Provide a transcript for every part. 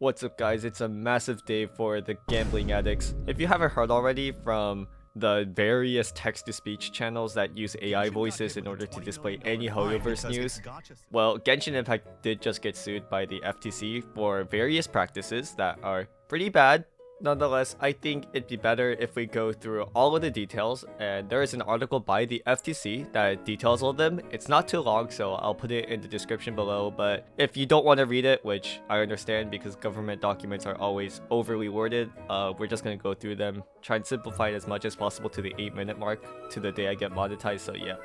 What's up guys, it's a massive day for the gambling addicts. If you haven't heard already from the various text-to-speech channels that use AI voices in order to display any Hoyoverse news, well, Genshin Impact did just get sued by the FTC for various practices that are pretty bad. Nonetheless, I think it'd be better if we go through all of the details, and there is an article by the FTC that details all of them. It's not too long, so I'll put it in the description below, but if you don't want to read it, which I understand because government documents are always overly worded, we're just going to go through them, try and simplify it as much as possible to the 8-minute mark, to the day I get monetized, so yeah.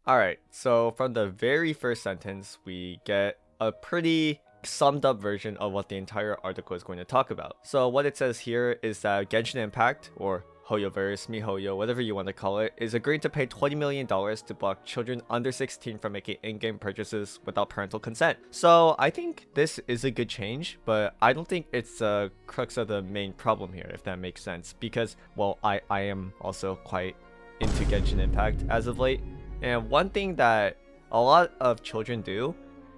Alright, so from the very first sentence, we get a pretty summed up version of what the entire article is going to talk about. So what it says here is that Genshin Impact, or Hoyoverse, MiHoYo, whatever you want to call it, is agreeing to pay $20 million to block children under 16 from making in-game purchases without parental consent. So I think this is a good change, but I don't think it's the crux of the main problem here, if that makes sense. Because, well, I am also quite into Genshin Impact as of late. And one thing that a lot of children do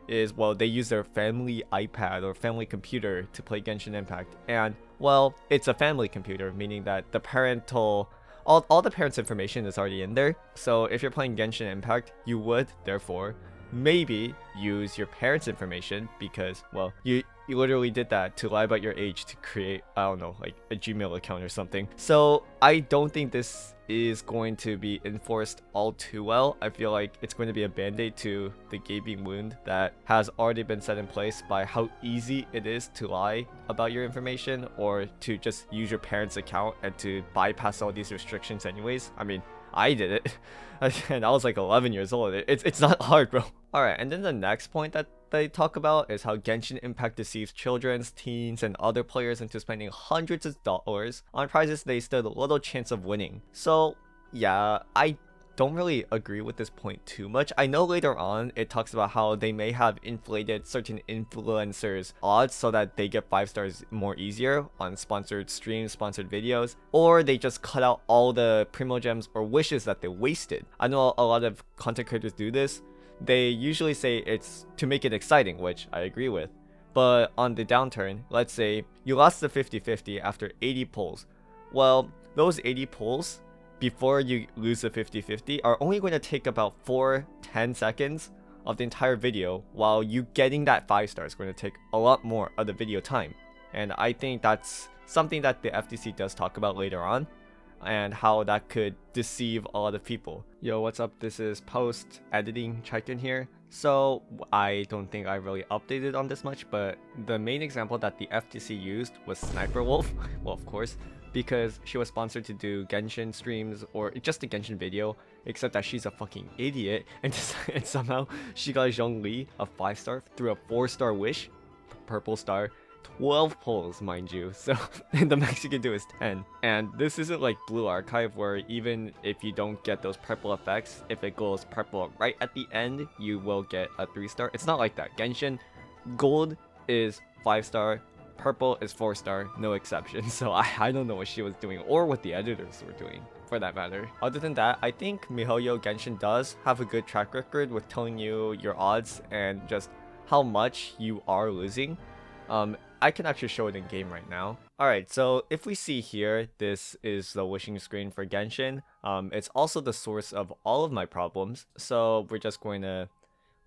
is, well, they use their family iPad or family computer to play Genshin Impact. And, well, it's a family computer, meaning that the parental, all the parents' information is already in there. So if you're playing Genshin Impact, you would, therefore, maybe use your parents' information because, well, you literally did that to lie about your age to create, I don't know, like a Gmail account or something. So I don't think this is going to be enforced all too well. I feel like it's going to be a band-aid to the gaping wound that has already been set in place by how easy it is to lie about your information or to just use your parents' account and to bypass all these restrictions anyways. I mean, I did it and I was like 11 years old. It's not hard, bro. Alright, and then the next point that they talk about is how Genshin Impact deceives children, teens, and other players into spending hundreds of dollars on prizes they stood little chance of winning. So yeah, I don't really agree with this point too much. I know later on it talks about how they may have inflated certain influencers' odds so that they get 5 stars more easier on sponsored streams, sponsored videos, or they just cut out all the primo gems or wishes that they wasted. I know a lot of content creators do this. They usually say it's to make it exciting, which I agree with. But on the downturn, let's say you lost the 50-50 after 80 pulls. Well, those 80 pulls before you lose the 50-50 are only going to take about 4-10 seconds of the entire video, while you getting that 5 stars is going to take a lot more of the video time. And I think that's something that the FTC does talk about later on, and how that could deceive a lot of people. Yo, what's up? This is post-editing check-in here. So I don't think I really updated on this much, but the main example that the FTC used was Sniper Wolf. Well, of course, because she was sponsored to do Genshin streams or just a Genshin video, except that she's a fucking idiot and somehow she got Zhongli a 5-star through a 4-star wish, purple star, 12 pulls, mind you, so the max you can do is 10. And this isn't like Blue Archive where even if you don't get those purple effects, if it goes purple right at the end, you will get a 3-star. It's not like that. Genshin Gold is 5-star, purple is 4-star, no exception. So I don't know what she was doing or what the editors were doing, for that matter. Other than that, I think MiHoYo Genshin does have a good track record with telling you your odds and just how much you are losing. I can actually show it in game right now. Alright, so if we see here, this is the wishing screen for Genshin. It's also the source of all of my problems. So we're just going to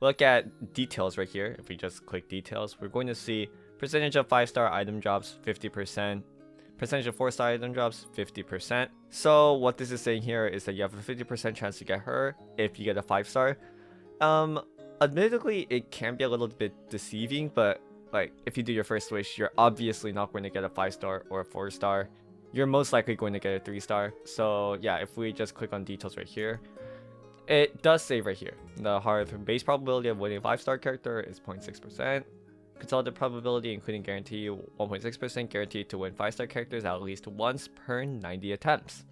look at details right here. If we just click details, we're going to see percentage of 5-star item drops, 50%. Percentage of 4-star item drops, 50%. So what this is saying here is that you have a 50% chance to get her if you get a 5-star. Admittedly, it can be a little bit deceiving, but like, if you do your first wish, you're obviously not going to get a 5-star or a 4-star. You're most likely going to get a 3-star. So yeah, if we just click on details right here, it does say right here, the hard base probability of winning a 5-star character is 0.6%. Consolidated probability, including guarantee, 1.6%, guaranteed to win 5-star characters at least once per 90 attempts.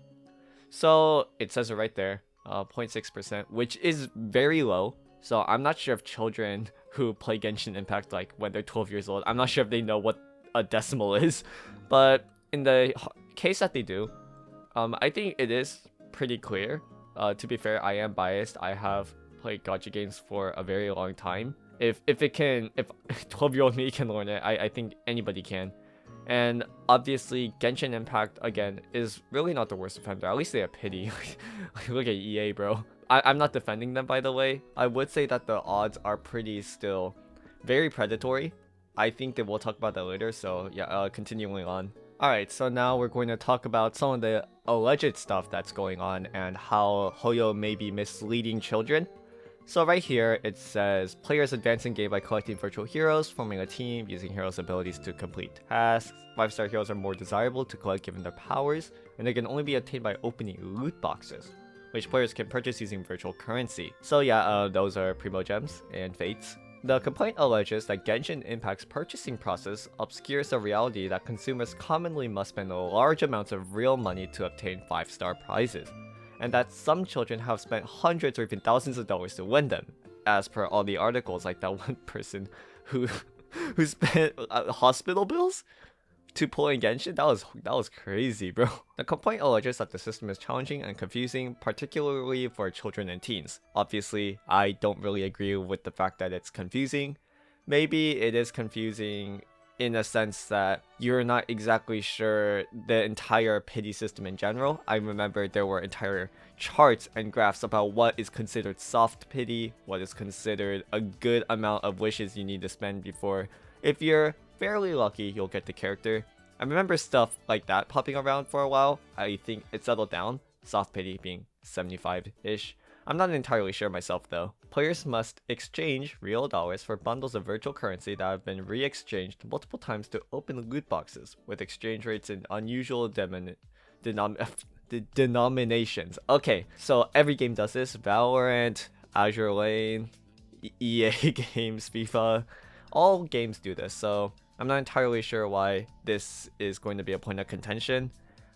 So it says it right there, 0.6%, which is very low. So I'm not sure if children who play Genshin Impact like when they're 12 years old, I'm not sure if they know what a decimal is. But in the case that they do, I think it is pretty clear. To be fair, I am biased. I have played gacha games for a very long time. If 12-year-old me can learn it, I think anybody can. And obviously, Genshin Impact, again, is really not the worst offender. At least they have pity. Look at EA, bro. I'm not defending them, by the way. I would say that the odds are pretty still very predatory. I think that we'll talk about that later, so yeah, continuing on. Alright, so now we're going to talk about some of the alleged stuff that's going on and how Hoyo may be misleading children. So right here, it says, players advance in game by collecting virtual heroes, forming a team, using heroes' abilities to complete tasks. 5-star heroes are more desirable to collect given their powers, and they can only be obtained by opening loot boxes, which players can purchase using virtual currency. So yeah, those are Primo Gems and Fates. The complaint alleges that Genshin Impact's purchasing process obscures the reality that consumers commonly must spend large amounts of real money to obtain 5-star prizes, and that some children have spent hundreds or even thousands of dollars to win them, as per all the articles, like that one person who spent hospital bills to pull in Genshin. That was crazy, bro. The complaint alleges that the system is challenging and confusing, particularly for children and teens. Obviously, I don't really agree with the fact that it's confusing. Maybe it is confusing in a sense that you're not exactly sure the entire pity system in general. I remember there were entire charts and graphs about what is considered soft pity, what is considered a good amount of wishes you need to spend before. If you're fairly lucky, you'll get the character. I remember stuff like that popping around for a while. I think it settled down, soft pity being 75-ish. I'm not entirely sure myself though. Players must exchange real dollars for bundles of virtual currency that have been re-exchanged multiple times to open loot boxes, with exchange rates in unusual denominations. Okay, so every game does this. Valorant, Azure Lane, EA games, FIFA, all games do this, so I'm not entirely sure why this is going to be a point of contention.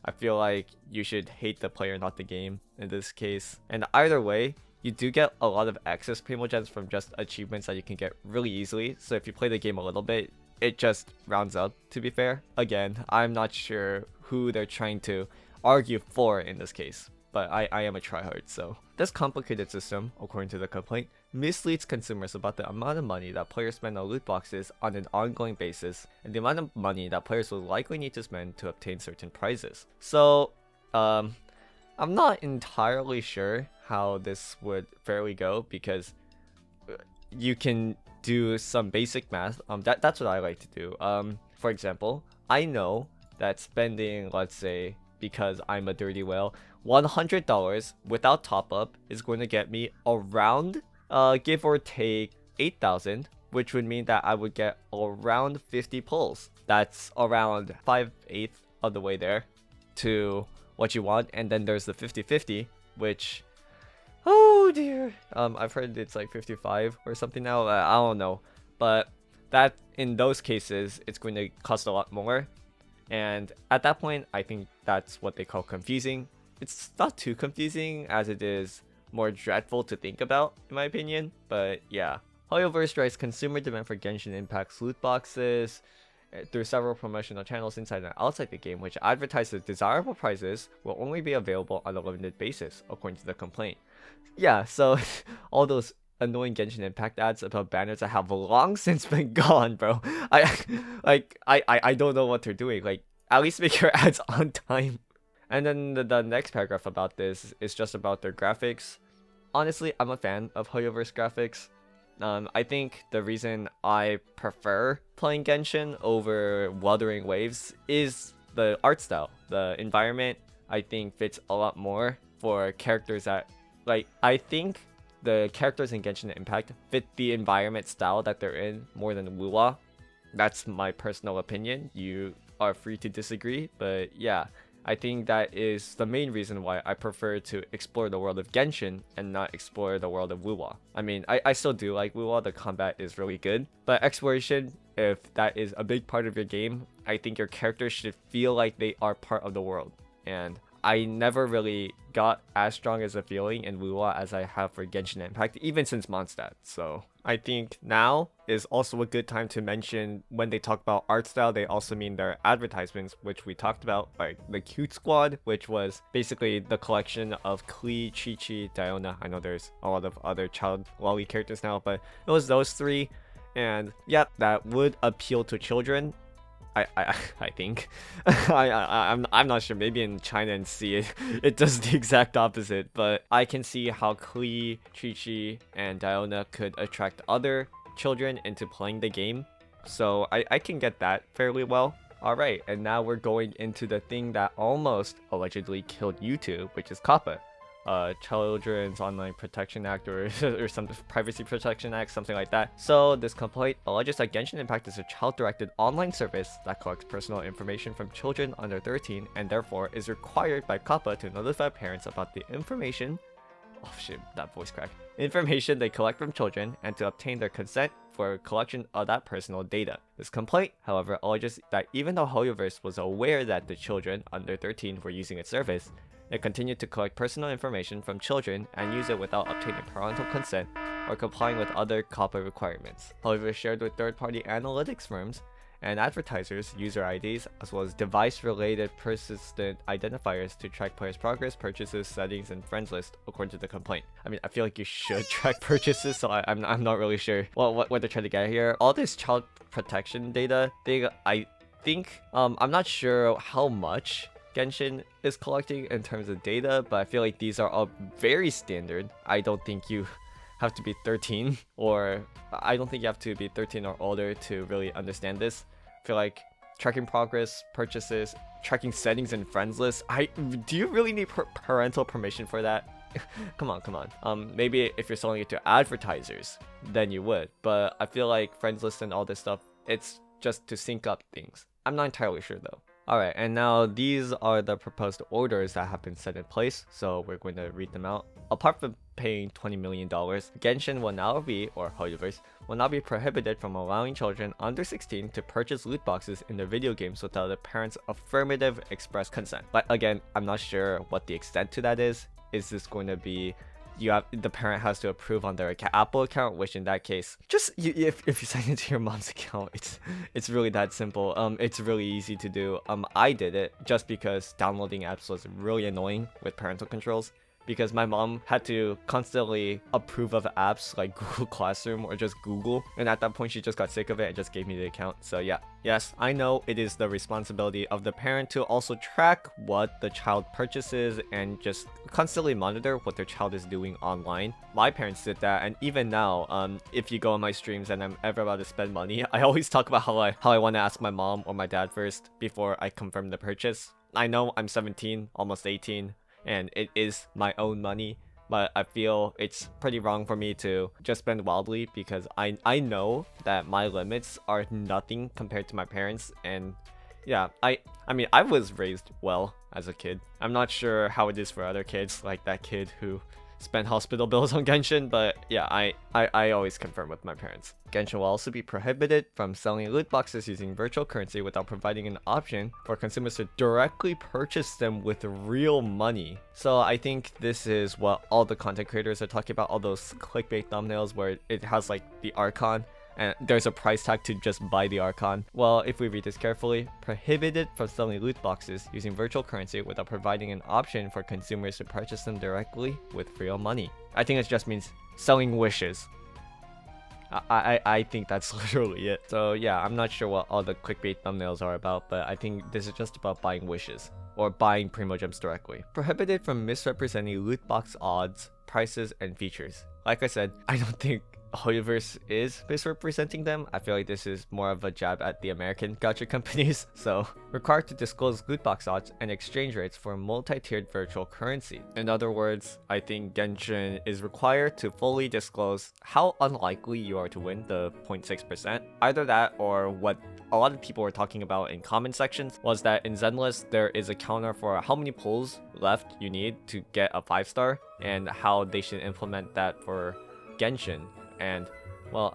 I feel like you should hate the player, not the game, in this case. And either way, you do get a lot of access Primogems from just achievements that you can get really easily. So if you play the game a little bit, it just rounds up, to be fair. Again, I'm not sure who they're trying to argue for in this case, but I am a tryhard, so. This complicated system, according to the complaint, misleads consumers about the amount of money that players spend on loot boxes on an ongoing basis, and the amount of money that players will likely need to spend to obtain certain prizes. So, I'm not entirely sure how this would fairly go, because you can do some basic math. That's what I like to do. For example, I know that spending, let's say, because I'm a dirty whale, $100 without top up is going to get me around, give or take, 8,000, which would mean that I would get around 50 pulls. That's around 5/8 of the way there to what you want. And then there's the 50/50, which, oh dear, I've heard it's like 55 or something now. I don't know, but that in those cases it's going to cost a lot more. And at that point, I think that's what they call confusing. It's not too confusing as it is more dreadful to think about, in my opinion. But yeah, Hoyoverse drives consumer demand for Genshin Impact's loot boxes through several promotional channels inside and outside the game, which advertise that desirable prizes will only be available on a limited basis, according to the complaint. Yeah, so all those annoying Genshin Impact ads about banners that have long since been gone, bro. I don't know what they're doing. Like, at least make your ads on time. And then the next paragraph about this is just about their graphics. Honestly, I'm a fan of Hoyoverse graphics. I think the reason I prefer playing Genshin over Wuthering Waves is the art style. The environment, I think, fits a lot more for characters that, like, I think the characters in Genshin Impact fit the environment style that they're in more than Wuwa. That's my personal opinion. You are free to disagree, but yeah, I think that is the main reason why I prefer to explore the world of Genshin and not explore the world of Wuwa. I mean, I still do like Wuwa, the combat is really good, but exploration, if that is a big part of your game, I think your characters should feel like they are part of the world. And I never really got as strong as a feeling in Wuwa as I have for Genshin Impact, even since Mondstadt. So I think now is also a good time to mention when they talk about art style, they also mean their advertisements, which we talked about, like the Cute Squad, which was basically the collection of Klee, Chi-Chi, Diona. I know there's a lot of other child lolly characters now, but it was those three. And yeah, that would appeal to children. I think I'm not sure. Maybe in China and C it does the exact opposite, but I can see how Klee, Chi-Chi, and Diona could attract other children into playing the game. So I can get that fairly well. Alright, and now we're going into the thing that almost allegedly killed YouTube, which is COPPA. Children's Online Protection Act or some Privacy Protection Act, something like that. So this complaint alleges that Genshin Impact is a child-directed online service that collects personal information from children under 13 and therefore is required by COPPA to notify parents about the information information they collect from children and to obtain their consent for collection of that personal data. This complaint, however, alleges that even though Hoyoverse was aware that the children under 13 were using its service, it continued to collect personal information from children and use it without obtaining parental consent or complying with other COPPA requirements. However, shared with third-party analytics firms and advertisers user IDs, as well as device-related persistent identifiers to track players' progress, purchases, settings, and friends list, according to the complaint. I mean, I feel like you should track purchases, so I'm not really sure what they're trying to get here. All this child protection data, I think, I'm not sure how much Genshin is collecting in terms of data, but I feel like these are all very standard. I don't think you have to be 13 or I don't think you have to be 13 or older to really understand this. I feel like tracking progress, purchases, tracking settings and friends lists. Do you really need parental permission for that? come on. Maybe if you're selling it to advertisers, then you would. But I feel like friends list and all this stuff, it's just to sync up things. I'm not entirely sure though. Alright, and now these are the proposed orders that have been set in place, so we're going to read them out. Apart from paying $20 million, Genshin will now be, or Hoyoverse, will now be prohibited from allowing children under 16 to purchase loot boxes in their video games without the parents' affirmative express consent. But again, I'm not sure what the extent to that is. Is this going to be the parent has to approve on their Apple account, which in that case, just if you sign into your mom's account, it's really that simple. It's really easy to do. I did it just because downloading apps was really annoying with parental controls, because my mom had to constantly approve of apps like Google Classroom or just Google, and at that point she just got sick of it and just gave me the account. So yeah, yes, I know it is the responsibility of the parent to also track what the child purchases and just constantly monitor what their child is doing online. My parents did that, and even now, if you go on my streams and I'm ever about to spend money, I always talk about how I want to ask my mom or my dad first before I confirm the purchase. I know I'm 17, almost 18, and it is my own money, but I feel it's pretty wrong for me to just spend wildly, because I know that my limits are nothing compared to my parents. And yeah, I mean, I was raised well as a kid. I'm not sure how it is for other kids, like that kid who spent hospital bills on Genshin, but yeah, I always confirm with my parents. Genshin will also be prohibited from selling loot boxes using virtual currency without providing an option for consumers to directly purchase them with real money. So I think this is what all the content creators are talking about, all those clickbait thumbnails where it has like the Archon and there's a price tag to just buy the Archon. Well, if we read this carefully, prohibited from selling loot boxes using virtual currency without providing an option for consumers to purchase them directly with real money. I think it just means selling wishes. I think that's literally it. So yeah, I'm not sure what all the clickbait thumbnails are about, but I think this is just about buying wishes or buying Primogems directly. Prohibited from misrepresenting loot box odds, prices, and features. Like I said, I don't think Hoyoverse is misrepresenting them. I feel like this is more of a jab at the American gacha companies. So, required to disclose loot box odds and exchange rates for multi-tiered virtual currency. In other words, I think Genshin is required to fully disclose how unlikely you are to win the 0.6%. Either that, or what a lot of people were talking about in comment sections was that in Zenless there is a counter for how many pulls left you need to get a 5-star, and how they should implement that for Genshin. And well,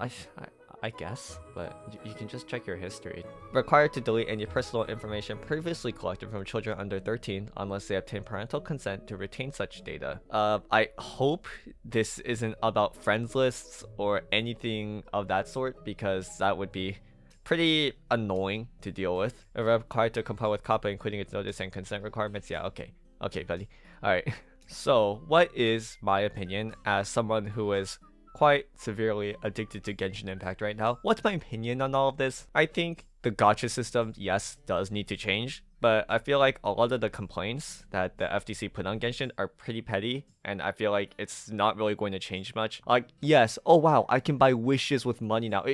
I guess, but you can just check your history. Required to delete any personal information previously collected from children under 13 unless they obtain parental consent to retain such data. I hope this isn't about friends lists or anything of that sort, because that would be pretty annoying to deal with. Required to comply with COPPA, including its notice and consent requirements. Yeah, okay, buddy. All right. So, what is my opinion as someone who is quite severely addicted to Genshin Impact right now? What's my opinion on all of this? I think the gacha system, yes, does need to change, but I feel like a lot of the complaints that the FTC put on Genshin are pretty petty, and I feel like it's not really going to change much. Like, yes, oh wow, I can buy wishes with money now.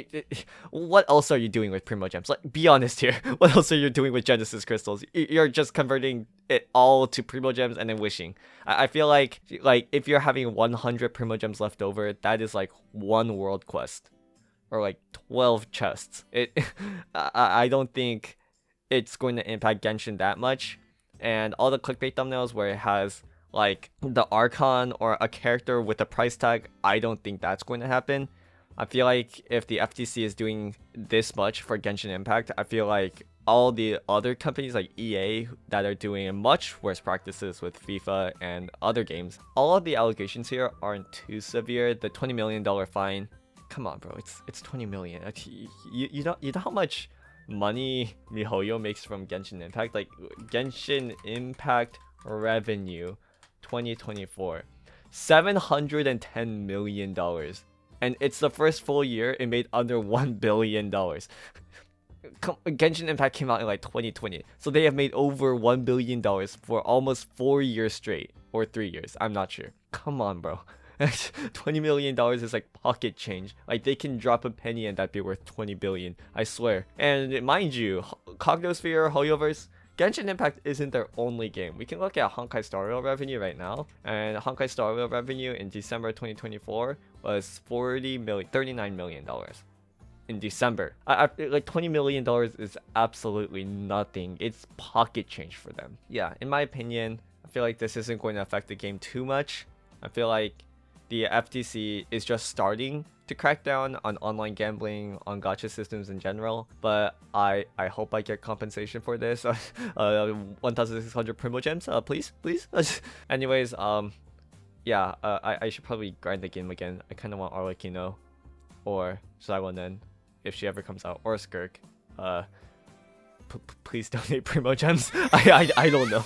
What else are you doing with Primo Gems? Like, be honest here. What else are you doing with Genesis Crystals? You're just converting it all to Primo Gems and then wishing. I feel like if you're having 100 Primo Gems left over, that is like one world quest. Or like 12 chests. I don't think it's going to impact Genshin that much. And all the clickbait thumbnails where it has like the Archon or a character with a price tag, I don't think that's going to happen. I feel like if the FTC is doing this much for Genshin Impact, I feel like all the other companies like EA that are doing much worse practices with FIFA and other games, all of the allegations here aren't too severe. The $20 million fine, come on, bro, it's 20 million. You know how much money MiHoYo makes from Genshin Impact? Like, Genshin Impact revenue 2024, $710 million, and it's the first full year it made under $1 billion. Genshin Impact came out in like 2020, so they have made over $1 billion for almost 4 years straight, or 3 years, I'm not sure. Come on, bro. $20 million is like pocket change. Like, they can drop a penny and that'd be worth 20 billion, I swear. And mind you, Cognosphere, Hoyoverse, Genshin Impact isn't their only game. We can look at Honkai Star Rail revenue right now, and Honkai Star Rail revenue in December 2024 was $39 million in December. Like $20 million is absolutely nothing. It's pocket change for them. Yeah, in my opinion, I feel like this isn't going to affect the game too much. I feel like the FTC is just starting to crack down on online gambling, on gacha systems in general, but I hope I get compensation for this. 1,600 Primo Gems, please. Anyways, yeah, I should probably grind the game again. I kind of want Arlecchino or Saiwanen if she ever comes out, or Skirk. Please donate Primo Gems. I don't know.